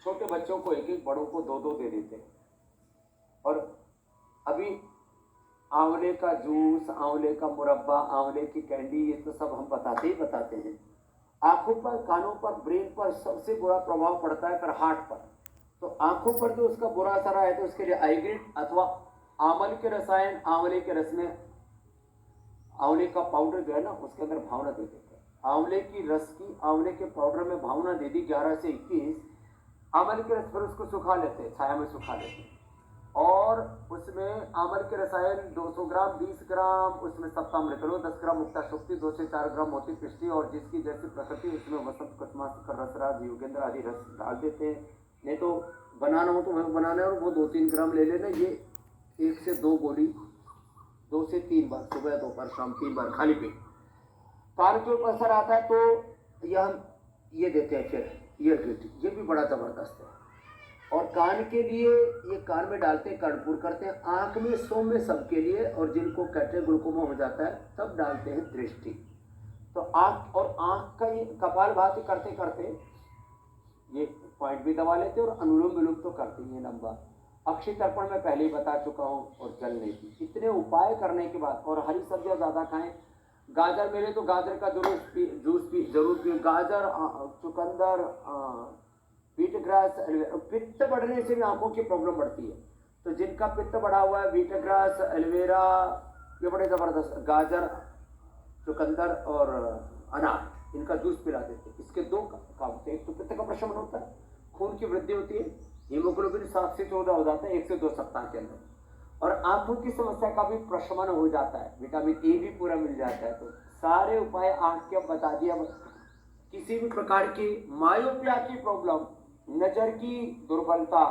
छोटे बच्चों को एक एक, बड़ों को दो दो दे देते हैं। और अभी आंवले का जूस, आंवले का मुरब्बा, आंवले की कैंडी, ये तो सब हम बताते ही बताते हैं। आंखों पर, कानों पर, ब्रेन पर सबसे बुरा प्रभाव पड़ता है, फिर हार्ट पर। तो आंखों पर जो उसका बुरा असर आए तो उसके लिए आईग्रिड अथवा आंवले के रसायन, आंवले के रस में आंवले का पाउडर जो है ना, उसके अंदर भावना दे देते हैं। आंवले की रस की, आंवले के पाउडर में भावना दे दी 11 से 21, आंवले के रस पर उसको सुखा लेते हैं, छाया में सुखा लेते हैं। और उसमें आंवले के रसायन 200 ग्राम, 20 ग्राम उसमें सप्तामृत लो, 10 ग्राम मुक्ता शक्ति, 2 से 4 ग्राम मोती पिष्टी, और जिसकी जैसी प्रकृति उसमें वसंत कुसुमास रसराज योगेंद्र आदि रस डाल देते हैं। नहीं तो बनाना हो तो वह बनाना है, और वो 2-3 ग्राम ले लेना। ये 1 से 2 गोली 2 से 3 बार, सुबह दोपहर शाम 3 बार खाली पेट। कान के ऊपर असर आता है तो ये देते हैं फिर ईयर, ये भी बड़ा जबरदस्त है। और कान के लिए ये कान में डालते हैं, कर्णपुर करते हैं। आंख में, सौम्य सबके लिए, और जिनको कैटरेक्ट ग्लूकोमा हो जाता है तब डालते हैं दृष्टि। तो आंख, और आंख का ये कपालभाति करते करते ये पॉइंट भी दबा लेते हैं, और अनुलोम विलोम तो करते ही है लंबा। अक्षय तर्पण में पहले ही बता चुका हूँ, और जल नहीं पी। इतने उपाय करने के बाद, और हरी सब्जियां ज्यादा खाएं। गाजर मिले तो गाजर का जरूर पी। गाजर, चुकंदर, व्हीट ग्रास। पित्त बढ़ने से भी आंखों की प्रॉब्लम बढ़ती है, तो जिनका पित्त बढ़ा हुआ है, व्हीट ग्रास, एलोवेरा, ये बड़े जबरदस्त। गाजर, चुकंदर और अनार, इनका जूस पिला देते हैं। इसके 2 काम होते हैं। एक तो पित्त का प्रशमन होता है, खून की वृद्धि होती है, हीमोग्लोबिन 7 से 14 हो जाता है 1 से 2 सप्ताह के अंदर, और आंखों की समस्या का भी प्रशमन हो जाता है, विटामिन ए भी पूरा मिल जाता है। तो सारे उपाय आंख के बता दिया। किसी भी प्रकार की मायोपिया की प्रॉब्लम, नजर की दुर्बलता,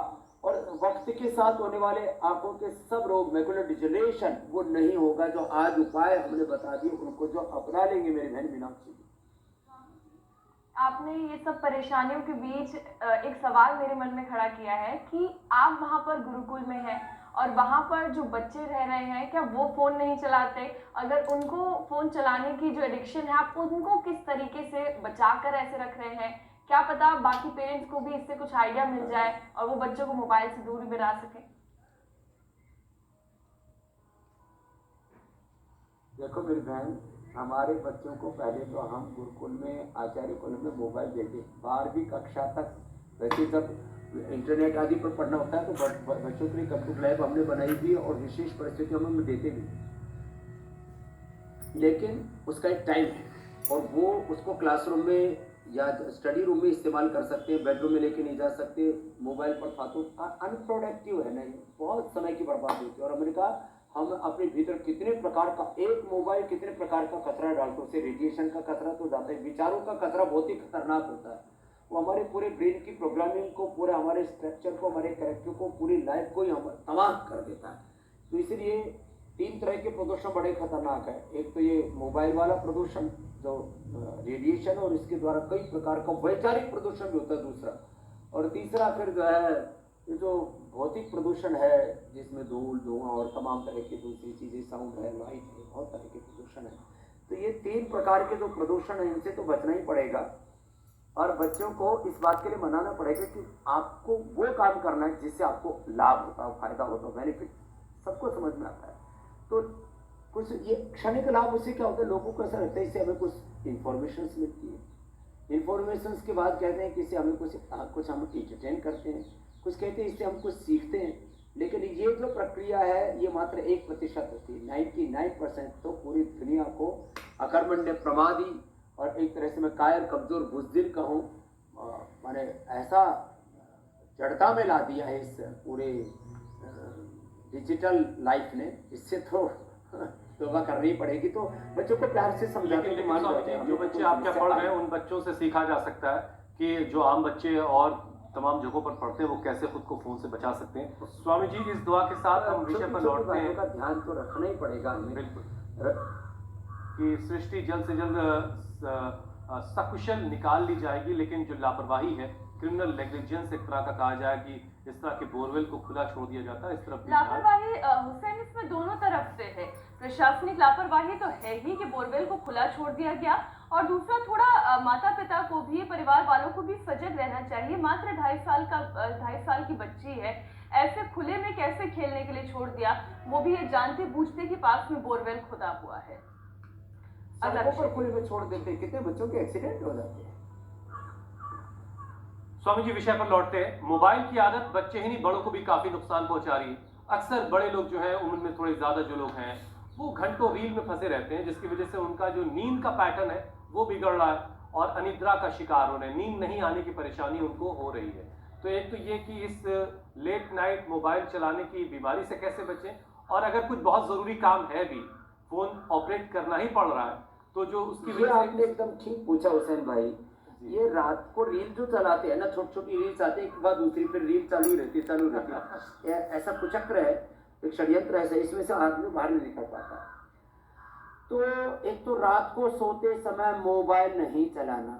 और वक्त के साथ होने वाले आंखों के सब रोग, मैकुलर डिजनरेशन, वो नहीं होगा। जो आज उपाय हमने बता दिए, उनको जो अपना लेंगे मेरी बहन मीनाक्षी जी। आपने ये सब परेशानियों के बीच एक सवाल मेरे मन में खड़ा किया है कि आप वहाँ पर गुरुकुल में हैं, और वहाँ पर जो बच्चे रह रहे हैं, क्या वो फ़ोन नहीं चलाते? अगर उनको फ़ोन चलाने की जो एडिक्शन है, आप उनको किस तरीके से बचा कर ऐसे रख रहे हैं? क्या पता बाकी पेरेंट्स को भी इससे कुछ आइडिया मिल जाए और वो बच्चों को मोबाइल से दूर भी बना सकें। देखो मेरी बहन, हमारे बच्चों को पहले तो हम गुरुकुल में, आचार्य कुल में मोबाइल देते 12वीं कक्षा तक। वैसे जब इंटरनेट आदि पर पढ़ना होता है तो बच्चों के लिए कंप्यूटर लैब हमने बनाई भी, और विशेष परिस्थितियों में हम देते भी, लेकिन उसका एक टाइम है, और वो उसको क्लासरूम में या स्टडी रूम में इस्तेमाल कर सकते हैं, बेडरूम में लेके नहीं जा सकते। मोबाइल पर फालतू अनप्रोडक्टिव है, नहीं, बहुत समय की बर्बादी होती है। और हमने कहा हम अपने भीतर कितने प्रकार का, एक मोबाइल कितने प्रकार का कचरा डालते, उससे रेडिएशन का कचरा तो जाता है, विचारों का कचरा बहुत ही खतरनाक होता है। वो हमारे पूरे ब्रेन की प्रोग्रामिंग को, पूरे हमारे स्ट्रक्चर को, हमारे कैरेक्टर को, पूरी लाइफ को ही हम तबाह कर देता है। तो इसलिए 3 तरह के प्रदूषण बड़े खतरनाक है। एक तो ये मोबाइल वाला प्रदूषण जो रेडिएशन, और इसके द्वारा कई प्रकार का वैचारिक प्रदूषण भी होता है दूसरा, और तीसरा फिर जो है ये जो भौतिक प्रदूषण है, जिसमें धूल, धुआं और तमाम तरह की दूसरी चीजें, साउंड है, लाइट है, बहुत तरह के प्रदूषण है। तो ये 3 प्रकार के जो प्रदूषण है, इनसे तो बचना ही पड़ेगा। और बच्चों को इस बात के लिए मनाना पड़ेगा कि आपको वो काम करना है जिससे आपको लाभ होता है, फायदा होता है, बेनिफिट सबको समझ में आता है। तो कुछ ये क्षणिक लाभ, उससे क्या होता है, लोगों को ऐसा लगता है इससे हमें कुछ इंफॉर्मेशन मिलती है। इंफॉर्मेशन के बाद कहते हैं कि इससे हमें कुछ हम एंटरटेन करते हैं, कुछ कहते हैं इससे हम कुछ सीखते हैं। लेकिन ये जो प्रक्रिया है, ये मात्र 1% होती है। 99% तो पूरी दुनिया को अकर्मण्य, प्रमादी, और एक तरह से मैं कायर, कमजोर, बुज़दिल कहूँ, माने ऐसा जड़ता में ला दिया है इस पूरे डिजिटल लाइफ ने। इससे तो तौबा करनी पड़ेगी। तो बच्चों को प्यार से समझाते हैं, मान जाते हैं। जो बच्चे आप क्या पढ़ रहे हैं, उन बच्चों से सीखा जा सकता है कि जो आम बच्चे और तमाम जगहों पर पढ़ते हैं, वो कैसे खुद को फोन से बचा सकते हैं। स्वामी जी, इस दुआ के साथ हम विषय पर लौटते हैं। का ध्यान तो रखना ही पड़ेगा हमें, बिल्कुल, कि सृष्टि जल्द से जल्द सकुशल निकाल ली जाएगी, लेकिन जो लापरवाही है, क्रिमिनल नेग्लिजेंस एक तरह का कहा जाए कि इस तरह के बोरवेल को खुला छोड़ दिया जाता है, इस तरफ लापरवाही हुसैन इसमें दोनों तरफ से है। प्रशासनिक लापरवाही तो है ही कि बोरवेल को खुला छोड़ दिया गया, और दूसरा थोड़ा माता पिता को भी, परिवार वालों को भी सजग रहना चाहिए। मात्र 2.5 साल की बच्ची है, ऐसे खुले में कैसे खेलने के लिए छोड़ दिया, वो भी ये जानते बूझते कि पास में बोरवेल खुदा हुआ है। सड़कों पर खुले में छोड़ देते, कितने बच्चों के एक्सीडेंट हो जाते हैं। स्वामी जी विषय पर लौटते हैं। मोबाइल की आदत बच्चे ही नहीं बड़ों को भी काफी नुकसान पहुंचा रही है। अक्सर बड़े लोग जो हैं, उम्र में थोड़े ज्यादा जो लोग हैं, वो घंटों रील में फंसे रहते हैं, जिसकी वजह से उनका जो नींद का पैटर्न है वो बिगड़ रहा है और अनिद्रा का शिकार हो रहे हैं। नींद नहीं आने की परेशानी उनको हो रही है। तो एक तो ये कि इस लेट नाइट मोबाइल चलाने की बीमारी से कैसे बचें, और अगर कुछ बहुत जरूरी काम है भी, फोन ऑपरेट करना ही पड़ रहा है, तो जो उसकी ये आपने एकदम ठीक पूछा हुसैन भाई। ये रात को रील जो चलाते हैं ना, छोटी छोटी रील्स आती है, एक के बाद दूसरी, फिर रील चालू रहती है। ऐसा कुचक्र है, एक षड्यंत्र है, इसमें से आदमी बाहर नहीं निकल पाता। तो एक तो रात को सोते समय मोबाइल नहीं चलाना।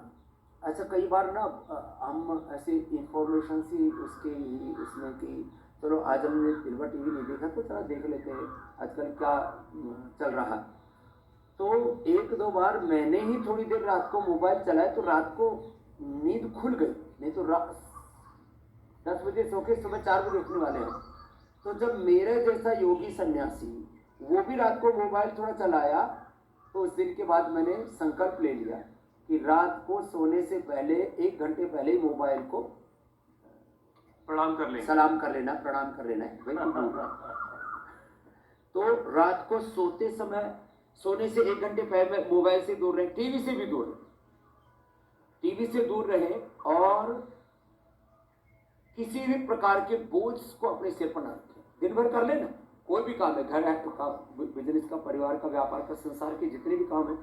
अच्छा, कई बार ना हम ऐसे इंफॉर्मेशन सी उसमें कि चलो आज हमने दिलवा टीवी नहीं देखा तो चलो देख लेते हैं आजकल क्या चल रहा है। तो एक दो बार मैंने ही थोड़ी देर रात को मोबाइल चलाया तो रात को नींद खुल गई, नहीं तो 10 बजे सो के सुबह 4 बजे उठने वाले हैं। तो जब मेरे जैसा योगी सन्यासी वो भी रात को मोबाइल थोड़ा चलाया, तो उस दिन के बाद मैंने संकल्प ले लिया कि रात को सोने से पहले 1 घंटे पहले ही मोबाइल को प्रणाम कर लें, सलाम कर लेना, प्रणाम कर लेना है भाई। तो रात को सोते समय सोने से 1 घंटे पहले मोबाइल से दूर रहे, टीवी से भी दूर रहे, टीवी से दूर रहे, और किसी भी प्रकार के बोझ को अपने सिर पर न रखें। दिन भर कर लेना, कोई भी काम है, घर है का, बिजनेस का, परिवार का, व्यापार का, संसार के जितने भी काम है,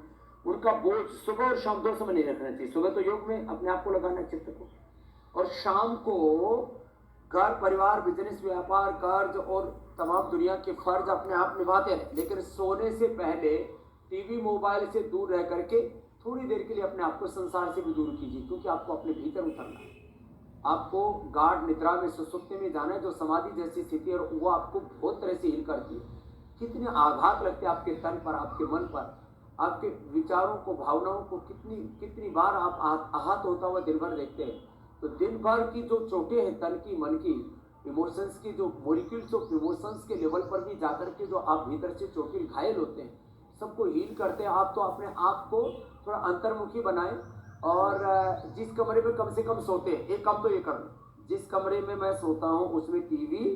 उनका बोझ सुबह और शाम 2 समय नहीं रखना चाहिए। सुबह तो योग में अपने आप को लगाना, चित्त को, और शाम को घर परिवार, बिजनेस, व्यापार, कार्य और तमाम दुनिया के फर्ज अपने आप निभाते हैं, लेकिन सोने से पहले टीवी मोबाइल से दूर रह करके थोड़ी देर के लिए अपने आप को संसार से भी दूर कीजिए, क्योंकि आपको अपने भीतर उतरना है। आपको गाढ़ निद्रा में, सुसुप्ति में जाना है, जो समाधि जैसी स्थिति है, और वो आपको बहुत तरह से हील करती है। कितने आघात लगते हैं आपके तन पर, आपके मन पर, आपके विचारों को, भावनाओं को, कितनी बार आप आहत होता हुआ दिन भर देखते हैं। तो दिन भर की जो चोटें हैं तन की, मन की, इमोशंस की, जो मॉलिक्यूल्स ऑफ इमोशंस के लेवल पर भी जाकर के जो आप भीतर से चोटिल घायल होते हैं, सबको हील करते हैं। आप तो अपने आप को थोड़ा अंतर्मुखी बनाएं, और जिस कमरे में कम से कम सोते हैं, एक काम तो ये कर लो, जिस कमरे में मैं सोता हूँ उसमें टीवी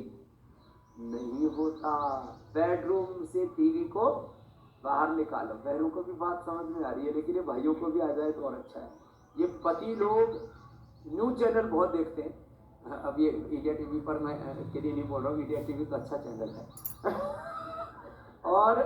नहीं होता, बेडरूम से टीवी को बाहर निकालो। बहनों को भी बात समझ में आ रही है, लेकिन ये भाइयों को भी आ जाए तो और अच्छा है। ये पति लोग न्यूज चैनल बहुत देखते हैं। अब ये इंडिया टीवी पर मैं के लिए नहीं बोल रहा हूँ, इंडिया टीवी तो अच्छा चैनल है और